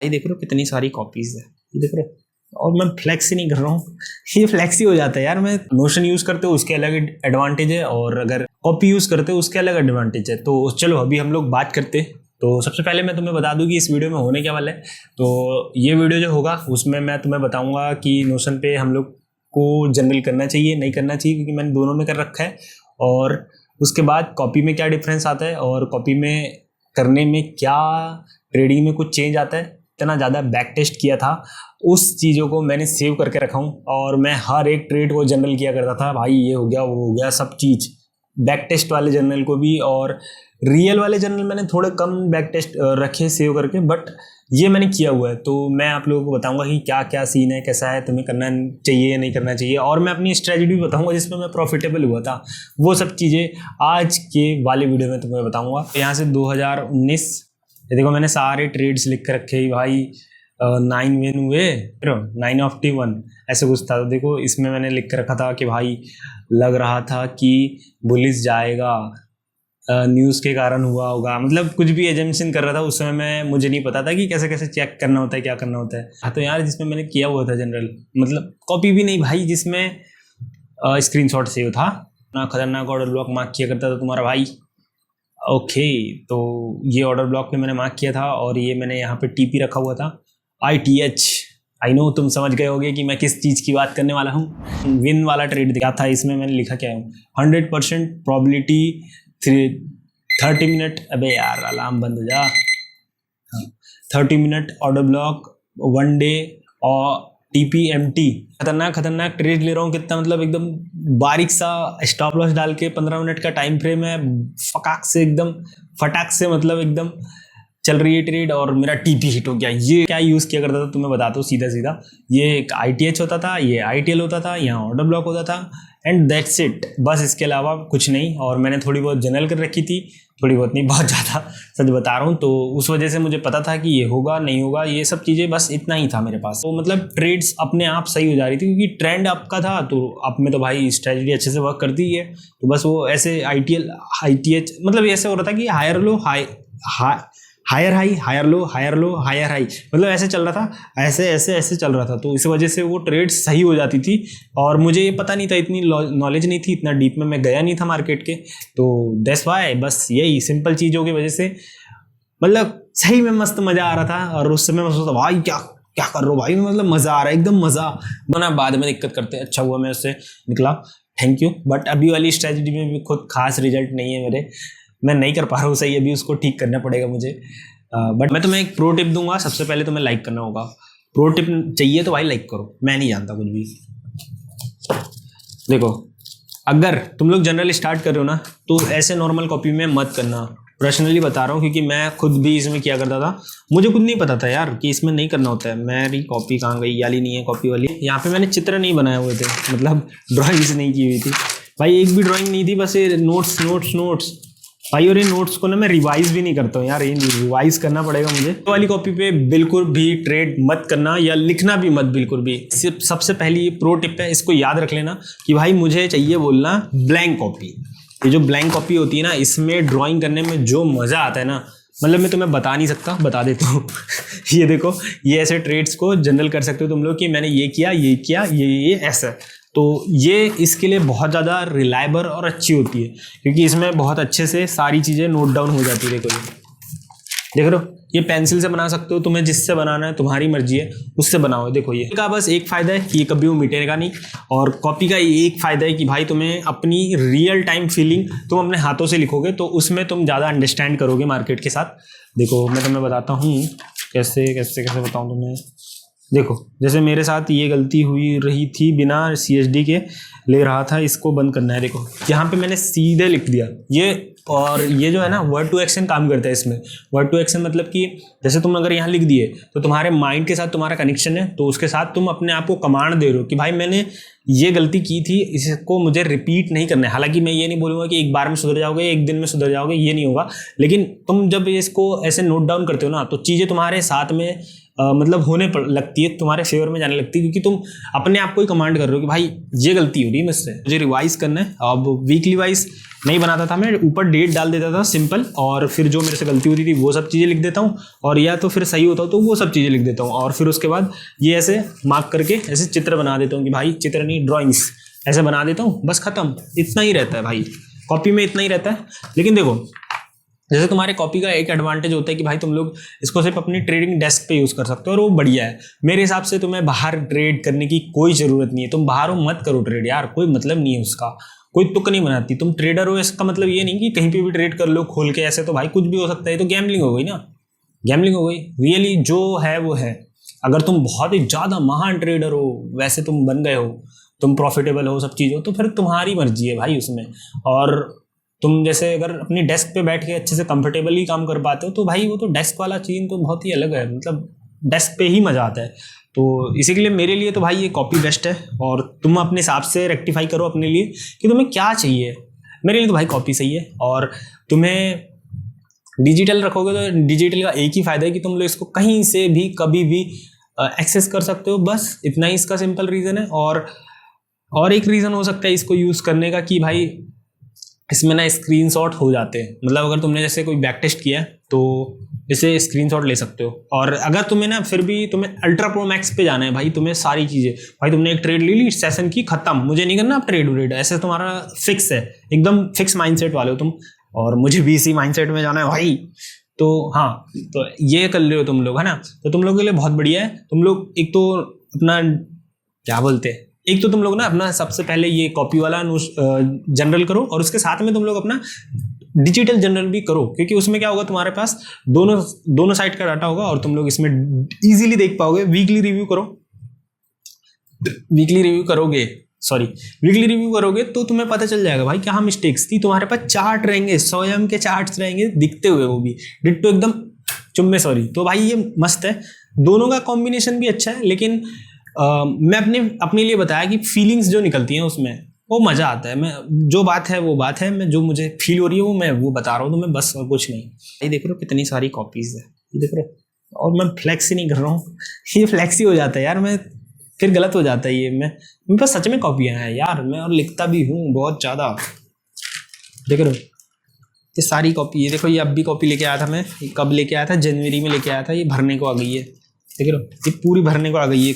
ये देख रहे हो कितनी सारी कॉपीज है, ये देख रहे हो। और मैं फ्लेक्स ही नहीं कर रहा हूँ, ये फ्लेक्स ही हो जाता है यार। मैं नोशन यूज करते हो उसके अलग एडवांटेज है, और अगर कॉपी यूज करते हो उसके अलग एडवांटेज है। तो चलो अभी हम लोग बात करते हैं। तो सबसे पहले मैं तुम्हें बता दूं कि इस वीडियो में होने क्या वाला है। तो ये वीडियो जो होगा उसमें मैं तुम्हें बताऊंगा कि नोशन पे हम लोग को जनरल करना चाहिए नहीं करना चाहिए, क्योंकि मैंने दोनों में कर रखा है। और उसके बाद कॉपी में क्या डिफरेंस आता है, और कॉपी में करने में क्या ट्रेडिंग में कुछ चेंज आता है। इतना ज़्यादा बैक टेस्ट किया था, उस चीज़ों को मैंने सेव करके रखा हूँ, और मैं हर एक ट्रेड को जनरल किया करता था भाई, ये हो गया वो हो गया, सब चीज़ बैक टेस्ट वाले जर्नल को भी, और रियल वाले जर्नल मैंने थोड़े कम बैक टेस्ट रखे सेव करके, बट ये मैंने किया हुआ है। तो मैं आप लोगों को बताऊंगा कि क्या क्या सीन है, कैसा है, तुम्हें करना चाहिए या नहीं करना चाहिए, और मैं अपनी स्ट्रेटजी भी बताऊंगा जिसमें मैं प्रॉफिटेबल हुआ था। वो सब चीज़ें आज के वाले वीडियो में तुम्हें बताऊंगा। यहाँ से 2019 देखो मैंने सारे ट्रेड्स लिख कर रखे भाई। 9 विन हुए, 9 ऑफ T1 ऐसे कुछ था। तो देखो इसमें मैंने लिख कर रखा था कि भाई लग रहा था कि बुलिश जाएगा, न्यूज़ के कारण हुआ होगा, मतलब कुछ भी एजम्पशन कर रहा था उस समय। मुझे नहीं पता था कि कैसे कैसे चेक करना होता है, क्या करना होता है। हाँ तो यार जिसमें मैंने किया हुआ था जनरल, मतलब कॉपी भी नहीं भाई, जिसमें स्क्रीनशॉट सेव था ना। खतरनाक ऑर्डर ब्लॉक मार्क किया करता था तुम्हारा भाई। ओके, तो ये ऑर्डर ब्लॉक पे मैंने मार्क किया था, और ये मैंने यहाँ पे TP रखा हुआ था, ITH। आई नो तुम समझ गए होगे कि मैं किस चीज़ की बात करने वाला हूँ। विन वाला ट्रेड क्या था, इसमें मैंने लिखा क्या है, 100% प्रॉबिलिटी 30 मिनट। अबे यार अलार्म बंद हो जा। 30 मिनट ऑर्डर ब्लॉक 1 डे और TPMT। खतरनाक ट्रेड ले रहा हूँ कितना, मतलब एकदम बारीक सा स्टॉप लॉस डाल के 15 मिनट का टाइम फ्रेम है, फटाक से मतलब एकदम चल रही है ट्रेड, और मेरा TP हिट हो गया। ये क्या यूज़ किया करता था तुम्हें बताता हूँ सीधा। ये एक ITH होता था, ये ITL होता था, यहाँ ऑर्डर ब्लॉक होता था, एंड दैट्स इट, बस इसके अलावा कुछ नहीं। और मैंने थोड़ी बहुत जनरल कर रखी थी, थोड़ी बहुत नहीं, बहुत ज़्यादा, सच बता रहा हूँ। तो उस वजह से मुझे पता था कि ये होगा नहीं होगा, ये सब चीज़ें, बस इतना ही था मेरे पास। तो मतलब ट्रेड्स अपने आप सही हो जा रही थी, क्योंकि ट्रेंड आपका था। तो आप में तो भाई स्ट्रेटजी अच्छे से वर्क करती है, तो बस वो ऐसे ITH मतलब ऐसे हो रहा था कि higher low higher high, higher low higher high, मतलब ऐसे चल रहा था, ऐसे चल रहा था। तो इस वजह से वो ट्रेड सही हो जाती थी, और मुझे ये पता नहीं था, इतनी नॉलेज नहीं थी, इतना डीप में मैं गया नहीं था मार्केट के। तो दैट्स व्हाई, बस यही सिंपल चीज़ों की वजह से मतलब सही में मस्त मज़ा आ रहा था। और उस समय मैं सोचता भाई क्या कर रहा हूँ भाई, मतलब मज़ा आ रहा है, एकदम मज़ा बना। बाद में दिक्कत करते, अच्छा हुआ मैं उससे निकला, थैंक यू। बट अभी वाली स्ट्रेटजी में भी खुद खास रिजल्ट नहीं है मेरे, मैं नहीं कर पा रहा हूँ सही, अभी उसको ठीक करना पड़ेगा मुझे। बट मैं तुम्हें एक प्रो टिप दूंगा। सबसे पहले तुम्हें लाइक करना होगा। प्रो टिप चाहिए तो भाई लाइक करो, मैं नहीं जानता कुछ भी। देखो अगर तुम लोग जनरल स्टार्ट कर रहे हो ना, तो ऐसे नॉर्मल कॉपी में मत करना, पर्सनली बता रहा हूँ, क्योंकि मैं खुद भी इसमें किया करता था। मुझे खुद नहीं पता था यार कि इसमें नहीं करना होता है। मेरी कॉपी कहाँ गई, याली नहीं है कॉपी वाली। यहाँ पे मैंने चित्र नहीं बनाए हुए थे, मतलब ड्राइंग्स नहीं की हुई थी भाई, एक भी ड्राइंग नहीं थी, बस ये नोट्स भाई। और ये नोट्स को ना मैं रिवाइज भी नहीं करता हूँ यार, ये रिवाइज करना पड़ेगा मुझे। तो वाली कॉपी पे बिल्कुल भी ट्रेड मत करना, या लिखना भी मत बिल्कुल भी। सिर्फ सबसे पहली ये प्रो टिप है, इसको याद रख लेना कि भाई मुझे चाहिए बोलना ब्लैंक कॉपी। ये जो ब्लैंक कॉपी होती है ना, इसमें ड्राइंग करने में जो मज़ा आता है ना, मतलब मैं तुम्हें बता नहीं सकता, बता देता हूँ। ये देखो, ये ऐसे ट्रेड्स को जनरल कर सकते हो तुम लोग कि मैंने ये किया ये ऐसा। तो ये इसके लिए बहुत ज़्यादा रिलायबल और अच्छी होती है, क्योंकि इसमें बहुत अच्छे से सारी चीज़ें नोट डाउन हो जाती है। देखो ये देख रहे हो, ये पेंसिल से बना सकते हो, तुम्हें जिससे बनाना है तुम्हारी मर्जी है, उससे बनाओ। देखो ये का बस एक फ़ायदा है कि ये कभी वो मिटेगा नहीं, और कॉपी का एक फ़ायदा है कि भाई तुम्हें अपनी रियल टाइम फीलिंग तुम अपने हाथों से लिखोगे, तो उसमें तुम ज़्यादा अंडरस्टैंड करोगे मार्केट के साथ। देखो मैं तुम्हें बताता हूँ कैसे बताऊँ तुम्हें। देखो जैसे मेरे साथ ये गलती हुई रही थी, बिना CSD के ले रहा था, इसको बंद करना है। देखो यहाँ पे मैंने सीधे लिख दिया ये, और ये जो है ना वर्ड टू एक्शन काम करता है इसमें। वर्ड टू एक्शन मतलब कि जैसे तुम अगर यहाँ लिख दिए, तो तुम्हारे माइंड के साथ तुम्हारा कनेक्शन है, तो उसके साथ तुम अपने आप को कमांड दे रहे हो कि भाई मैंने ये गलती की थी, इसको मुझे रिपीट नहीं करना है। हालांकि मैं ये नहीं बोलूँगा कि एक बार में सुधर जाओगे, एक दिन में सुधर जाओगे, ये नहीं होगा। लेकिन तुम जब इसको ऐसे नोट डाउन करते हो ना, तो चीज़ें तुम्हारे साथ में मतलब लगती है, तुम्हारे फेवर में जाने लगती है, क्योंकि तुम अपने आप को ही कमांड कर रहे हो कि भाई ये गलती हो रही है मुझसे, मुझे रिवाइज करना है। अब वीकली वाइज नहीं बनाता था मैं, ऊपर डेट डाल देता था सिंपल, और फिर जो मेरे से गलती होती थी वो सब चीज़ें लिख देता हूँ, और या तो फिर सही होता हो तो वो सब चीज़ें लिख देता हूँ, और फिर उसके बाद ये ऐसे मार्क करके ऐसे चित्र बना देता हूँ कि भाई चित्र नहीं ड्राइंग्स ऐसे बना देता हूँ, बस खत्म। इतना ही रहता है भाई, कॉपी में इतना ही रहता है। लेकिन देखो, जैसे तुम्हारे कॉपी का एक एडवांटेज होता है कि भाई तुम लोग इसको सिर्फ अपनी ट्रेडिंग डेस्क पे यूज़ कर सकते हो, और वो बढ़िया है। मेरे हिसाब से तुम्हें बाहर ट्रेड करने की कोई ज़रूरत नहीं है, तुम बाहर हो मत करो ट्रेड यार, कोई मतलब नहीं है उसका, कोई तुक नहीं बनाती। तुम ट्रेडर हो इसका मतलब ये नहीं कि कहीं पे भी ट्रेड कर लो खोल के, ऐसे तो भाई कुछ भी हो सकता है, तो गैम्बलिंग हो गई ना, गैम्बलिंग हो गई। रियली जो है वो है। अगर तुम बहुत ही ज़्यादा महान ट्रेडर हो, वैसे तुम बन गए हो, तुम प्रॉफिटेबल हो, सब चीज़ हो, तो फिर तुम्हारी मर्जी है भाई उसमें। और तुम जैसे अगर अपनी डेस्क पे बैठ के अच्छे से कंफर्टेबली काम कर पाते हो, तो भाई वो तो डेस्क वाला चीज़ तो बहुत ही अलग है, मतलब डेस्क पे ही मज़ा आता है। तो इसी के लिए मेरे लिए तो भाई ये कॉपी बेस्ट है, और तुम अपने हिसाब से रेक्टिफाई करो अपने लिए कि तुम्हें क्या चाहिए। मेरे लिए तो भाई कॉपी सही है। और तुम्हें डिजिटल रखोगे तो डिजिटल का एक ही फ़ायदा है कि तुम लोग इसको कहीं से भी कभी भी एक्सेस कर सकते हो, बस इतना ही इसका सिंपल रीज़न है। और एक रीज़न हो सकता है इसको यूज़ करने का कि भाई इसमें ना स्क्रीनशॉट हो जाते हैं, मतलब अगर तुमने जैसे कोई बैक टेस्ट किया है तो इसे स्क्रीनशॉट ले सकते हो। और अगर तुम्हें ना फिर भी तुम्हें अल्ट्रा प्रो मैक्स पे जाना है भाई, तुम्हें सारी चीज़ें, भाई तुमने एक ट्रेड ले ली सेशन की, खत्म, मुझे नहीं करना अब ट्रेड, ऐसे तुम्हारा फिक्स है, एकदम फिक्स माइंडसेट वाले हो तुम, और मुझे भी इसी माइंडसेट में जाना है भाई, तो हाँ, तो ये कर ले हो तुम लोग, है ना। तो तुम लोगों के लिए बहुत बढ़िया है। तुम लोग एक तो अपना क्या बोलते हैं, एक तो तुम लोग ना अपना सबसे पहले ये कॉपी वाला जनरल करो, और उसके साथ में तुम लोग अपना डिजिटल जनरल भी करो, क्योंकि उसमें क्या होगा, तुम्हारे पास दोनों साइड का डाटा होगा, और तुम लोग इसमें इजीली देख पाओगे। वीकली रिव्यू करोगे तो तुम्हें पता चल जाएगा भाई क्या मिस्टेक्स थी। तुम्हारे पास चार्ट रहेंगे, स्वयं के चार्ट्स रहेंगे दिखते हुए, वो भी डिट्टो एकदम चुम्मे सॉरी। तो भाई ये मस्त है, दोनों का कॉम्बिनेशन भी अच्छा है। लेकिन मैं अपने लिए बताया कि फीलिंग्स जो निकलती हैं उसमें वो मज़ा आता है। मैं जो बात है वो बात है, मैं जो मुझे फील हो रही है मैं वो बता रहा हूँ तुम्हें, बस और कुछ नहीं। ये देख रहे हो कितनी सारी कॉपीज़ है, ये देख रहे हो, और मैं फ्लैक्स ही नहीं कर रहा हूँ ये फ्लैक्स ही हो जाता है यार, मैं फिर गलत हो जाता है ये। मेरे पास सच में कॉपियाँ हैं यार, मैं और लिखता भी हूँ बहुत ज़्यादा। देख रहे हो ये सारी कॉपी, ये देखो, ये अब भी कॉपी लेके आया था मैं, कब लेके आया था, जनवरी में लेके आया था, ये भरने को आ गई है, देख रहे हो ये पूरी भरने को आ गई है।